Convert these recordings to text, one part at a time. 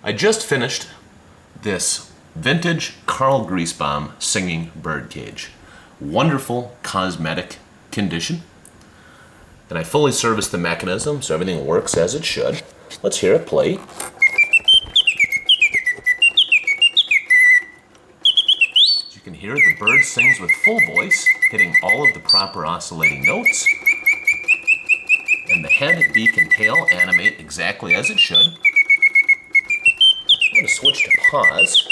I just finished this vintage Karl Griesbaum singing birdcage. Wonderful cosmetic condition. And I fully serviced the mechanism so everything works as it should. Let's hear it play. As you can hear, the bird sings with full voice, hitting all of the proper oscillating notes. And the head, beak, and tail animate exactly as it should. I'm going to switch to pause.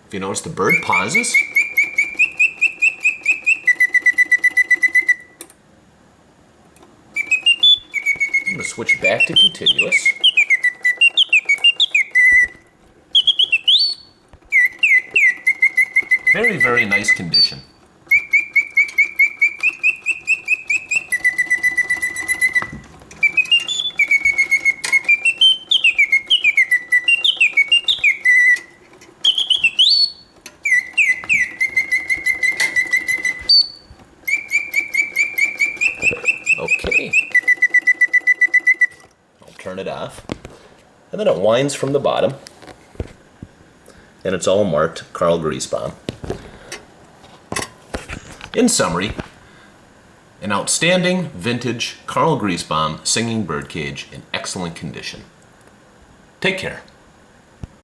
If you notice, the bird pauses. I'm going to switch back to continuous. Very, very nice condition. Okay. I'll turn it off. And then it winds from the bottom. And it's all marked Karl Griesbaum. In summary, an outstanding vintage Karl Griesbaum singing birdcage in excellent condition. Take care.